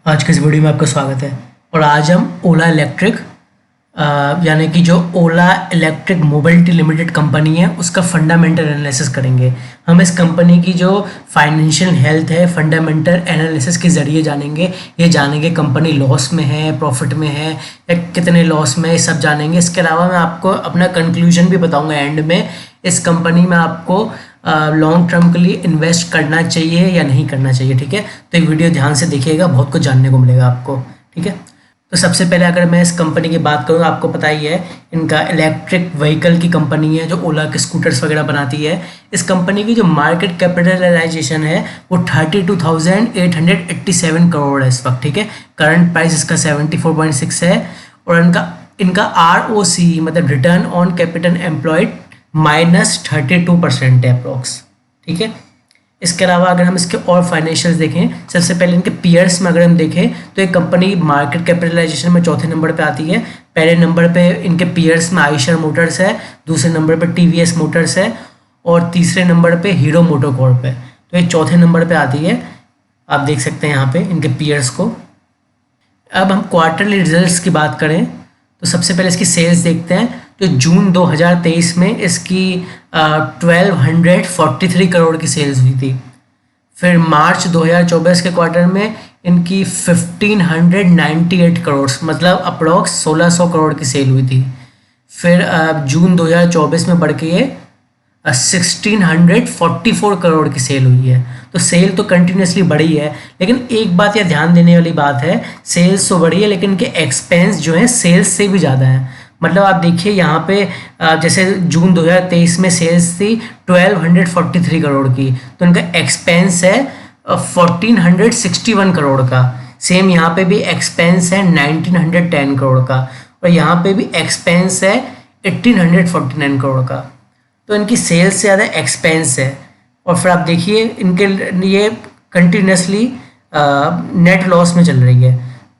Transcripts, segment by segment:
आज के इस वीडियो में आपका स्वागत है। और आज हम ओला इलेक्ट्रिक यानी कि जो ओला इलेक्ट्रिक मोबिलिटी लिमिटेड कंपनी है उसका फंडामेंटल एनालिसिस करेंगे। हम इस कंपनी की जो फाइनेंशियल हेल्थ है फंडामेंटल एनालिसिस के ज़रिए जानेंगे। ये जानेंगे कंपनी लॉस में है, प्रॉफिट में है या कितने लॉस में है, ये सब जानेंगे। इसके अलावा मैं आपको अपना कंक्लूजन भी बताऊंगा एंड में। इस कंपनी में आपको लॉन्ग टर्म के लिए इन्वेस्ट करना चाहिए या नहीं करना चाहिए, ठीक है। तो ये वीडियो ध्यान से देखिएगा, बहुत कुछ जानने को मिलेगा आपको, ठीक है। तो सबसे पहले अगर मैं इस कंपनी की बात करूँ, आपको पता ही है इनका इलेक्ट्रिक व्हीकल की कंपनी है जो ओला के स्कूटर्स वगैरह बनाती है। इस कंपनी की जो मार्केट कैपिटलाइजेशन है वो 32,887 करोड़ है इस वक्त, ठीक है। करंट प्राइस इसका 74.6 है और इनका ROC मतलब रिटर्न ऑन कैपिटल एम्प्लॉयड -32% है अप्रोक्स, ठीक है। इसके अलावा अगर हम इसके और फाइनेंशियल्स देखें, सबसे पहले इनके पीयर्स में अगर हम देखें तो एक कंपनी मार्केट कैपिटलाइजेशन में चौथे नंबर पे आती है। पहले नंबर पे इनके पीयर्स में आयशर मोटर्स है, दूसरे नंबर पे TVS मोटर्स है और तीसरे नंबर पे हीरो मोटोकॉर्प है। तो ये चौथे नंबर पे आती है, आप देख सकते हैं यहाँ पे इनके पीयर्स को। अब हम क्वार्टरली रिजल्ट्स की बात करें तो सबसे पहले इसकी सेल्स देखते हैं। तो जून 2023 में इसकी 1243 करोड़ की सेल्स हुई थी। फिर मार्च 2024 के क्वार्टर में इनकी 1598 करोड़ मतलब अप्रॉक्स 1600 करोड़ की सेल हुई थी। फिर जून 2024 में बढ़ के ये 1644 करोड़ की सेल हुई है। तो सेल तो कंटिन्यूसली बढ़ी है, लेकिन एक बात यह ध्यान देने वाली बात है, सेल्स तो बढ़ी है लेकिन इनके एक्सपेंस जो है सेल्स से भी ज़्यादा है। मतलब आप देखिए यहाँ पे जैसे जून 2023 में सेल्स थी 1243 करोड़ की, तो इनका एक्सपेंस है 1461 करोड़ का। सेम यहाँ पे भी एक्सपेंस है 1910 करोड़ का और यहाँ पे भी एक्सपेंस है 1849 करोड़ का। तो इनकी सेल्स से ज़्यादा एक्सपेंस है। और फिर आप देखिए इनके ये कंटिन्यूसली नेट लॉस में चल रही है।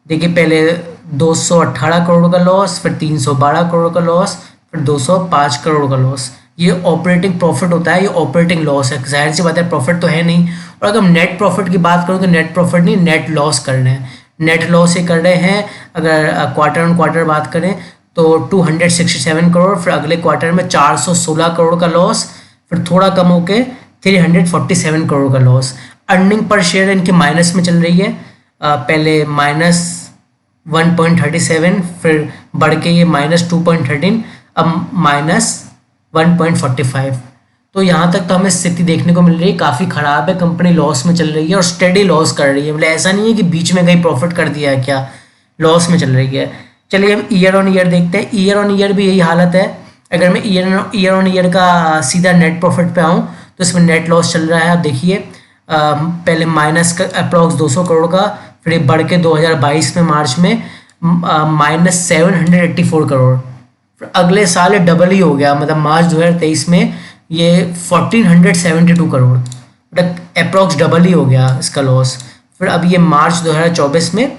देखिए पहले 218 करोड़ का लॉस, फिर 312 करोड़ का लॉस, फिर 205 करोड़ का लॉस। ये ऑपरेटिंग प्रॉफिट होता है, ये ऑपरेटिंग लॉस है। जाहिर सी बात है प्रॉफिट तो है नहीं। और अगर हम नेट प्रॉफिट की बात करूँ तो नेट प्रॉफिट नहीं, नेट लॉस कर रहे हैं। नेट लॉस ये कर रहे हैं। अगर क्वार्टर ऑन क्वार्टर बात करें तो 267 करोड़, फिर अगले क्वार्टर में 416 करोड़ का लॉस, फिर थोड़ा कम होके 347 करोड़ का लॉस। अर्निंग पर शेयर इनकी माइनस में चल रही है। पहले -1.37, फिर बढ़ के ये -2.13, अब -1.45। तो यहाँ तक तो हमें स्थिति देखने को मिल रही है काफ़ी ख़राब है। कंपनी लॉस में चल रही है और स्टेडी लॉस कर रही है। मतलब ऐसा नहीं है कि बीच में कहीं प्रॉफिट कर दिया है, क्या लॉस में चल रही है। चलिए हम ईयर ऑन ईयर देखते हैं। ईयर ऑन ईयर भी यही हालत है। अगर मैं ईयर ऑन ईयर का सीधा नेट प्रॉफिट पे आऊँ तो इसमें नेट लॉस चल रहा है। आप देखिए पहले माइनस का अप्रॉक्स 200 करोड़ का, फिर ये बढ़ के 2022 में मार्च में -784 करोड़, फिर अगले साल ये डबल ही हो गया। मतलब मार्च 2023 में ये 1472 करोड़, मतलब अप्रॉक्स डबल ही हो गया इसका लॉस। फिर अब ये मार्च 2024 में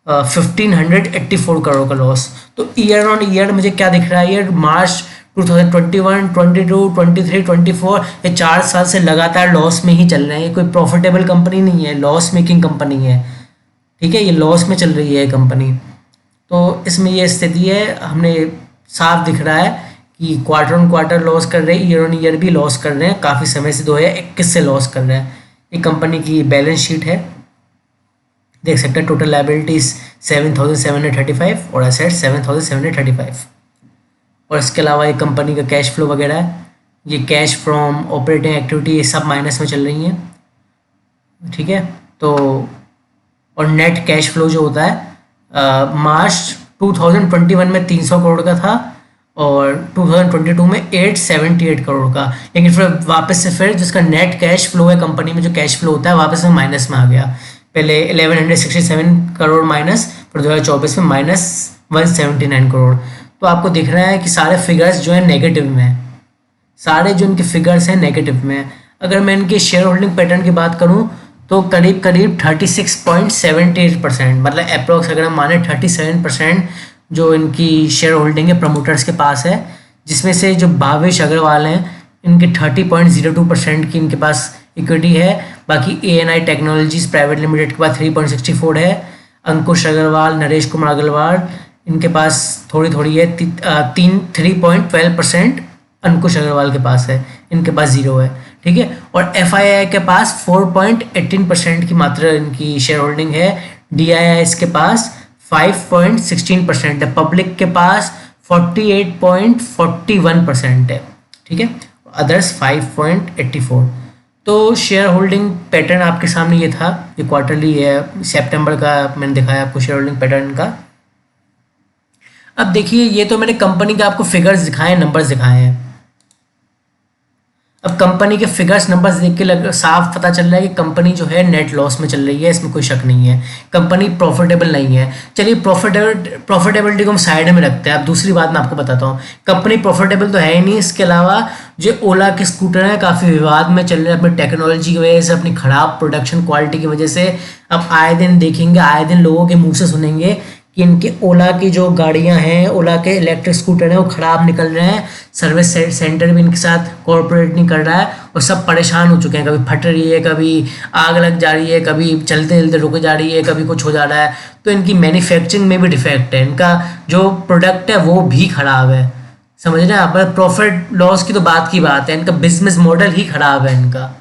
1584 करोड़ का लॉस। तो ईयर ऑन ईयर मुझे क्या दिख रहा है, ये मार्च 2021, 22, 23, 24 ये 4 साल से लगातार लॉस में ही चल रहे हैं। ये कोई प्रॉफिटेबल कंपनी नहीं है, लॉस मेकिंग कंपनी है, ठीक है। ये लॉस में चल रही है कंपनी। तो इसमें ये स्थिति है, हमने साफ दिख रहा है कि क्वार्टर ऑन क्वार्टर लॉस कर रहे हैं, ईयर ऑन ईयर भी लॉस कर रहे हैं। काफ़ी समय से 2021 से लॉस कर रहे हैं। ये कंपनी की बैलेंस शीट है, देख सकते हैं। टोटल लायबिलिटीज 7,735 और एसेट 7,735। और इसके अलावा ये कंपनी का कैश फ्लो वगैरह है, ये कैश फ्रॉम ऑपरेटिंग एक्टिविटी ये सब माइनस में चल रही हैं, ठीक है। तो और नेट कैश फ्लो जो होता है मार्च 2021 में 300 करोड़ का था और 2022 में 878 करोड़ का। लेकिन फिर वापस से फिर जिसका नेट कैश फ्लो है कंपनी में, जो कैश फ्लो होता है वापस में माइनस में आ गया। पहले 1167 करोड़ माइनस, फिर 2024 में -179 करोड़। तो आपको दिख रहा है कि सारे फिगर्स जो है नेगेटिव में है। सारे जो इनके फिगर्स हैं नेगेटिव में है। अगर मैं इनके शेयर होल्डिंग पैटर्न की बात करूं तो करीब 36.78%, मतलब अप्रोक्स अगर हम माने 37% जो इनकी शेयर होल्डिंग है प्रमोटर्स के पास है, जिसमें से जो भावेश अग्रवाल हैं इनके 30.02% की इनके पास इक्विटी है। बाकी ANI टेक्नोलॉजीज प्राइवेट लिमिटेड के पास 3.64 है। अंकुश अग्रवाल, नरेश कुमार अग्रवाल, इनके पास थोड़ी थोड़ी है, 3.12% अंकुश अग्रवाल के पास है, इनके पास 0 है, ठीक है। और FII के पास 4.18% की मात्रा इनकी शेयर होल्डिंग है, DIIs के पास 5.16% है, पब्लिक के पास 48.41% है, ठीक है, अदर्स 5.84। तो शेयर होल्डिंग पैटर्न आपके सामने ये था, ये क्वार्टरली है, सितंबर का मैंने दिखाया आपको शेयर होल्डिंग पैटर्न का। अब देखिए, ये तो मैंने कंपनी के आपको फिगर्स दिखाए, नंबर्स दिखाए हैं। अब कंपनी के फिगर्स नंबर्स देख के साफ पता चल रहा है कि कंपनी जो है नेट लॉस में चल रही है, इसमें कोई शक नहीं है, कंपनी प्रॉफिटेबल नहीं है। चलिए प्रॉफिटेबिलिटी को हम साइड में रखते हैं। अब दूसरी बात मैं आपको बताता हूँ, कंपनी प्रॉफिटेबल तो है ही नहीं, इसके अलावा जो ओला के स्कूटर हैं काफ़ी विवाद में चल रहे हैं अपनी टेक्नोलॉजी की वजह से, अपनी ख़राब प्रोडक्शन क्वालिटी की वजह से। अब आए दिन देखेंगे, आए दिन लोगों के मुँह से सुनेंगे कि इनके ओला की जो गाड़ियां हैं, ओला के इलेक्ट्रिक स्कूटर हैं, वो ख़राब निकल रहे हैं, सर्विस सेंटर भी इनके साथ कोऑपरेट नहीं कर रहा है, और सब परेशान हो चुके हैं, कभी फट रही है, कभी आग लग जा रही है, कभी चलते चलते रुक जा रही है, कभी कुछ हो जा रहा है। तो इनकी मैन्युफैक्चरिंग में भी डिफेक्ट है, इनका जो प्रोडक्ट है वो भी ख़राब है, समझ रहे हैं आप। प्रॉफिट लॉस की तो बात की बात है, इनका बिजनेस मॉडल ही ख़राब है इनका,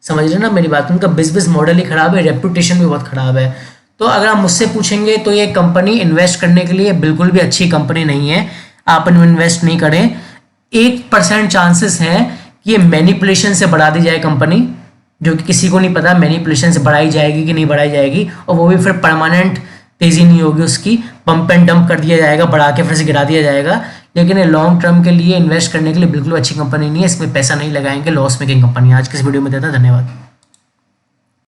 समझ रहे हैं ना मेरी बात, उनका बिजनेस मॉडल ही ख़राब है, रेपुटेशन भी बहुत ख़राब है। तो अगर आप मुझसे पूछेंगे तो ये कंपनी इन्वेस्ट करने के लिए बिल्कुल भी अच्छी कंपनी नहीं है, आप इन्वेस्ट नहीं करें। 1% चांसेस हैं कि ये मैनिपुलेशन से बढ़ा दी जाए कंपनी, जो कि किसी को नहीं पता मैनिपुलेशन से बढ़ाई जाएगी कि नहीं बढ़ाई जाएगी, और वो भी फिर परमानेंट तेज़ी नहीं होगी उसकी, पंप एंड डंप कर दिया जाएगा, बढ़ा के फिर से गिरा दिया जाएगा। लेकिन ये लॉन्ग टर्म के लिए इन्वेस्ट करने के लिए बिल्कुल अच्छी कंपनी नहीं है, इसमें पैसा नहीं लगाएंगे, लॉस मेकिंग कंपनी। आज के इस वीडियो में देता, धन्यवाद।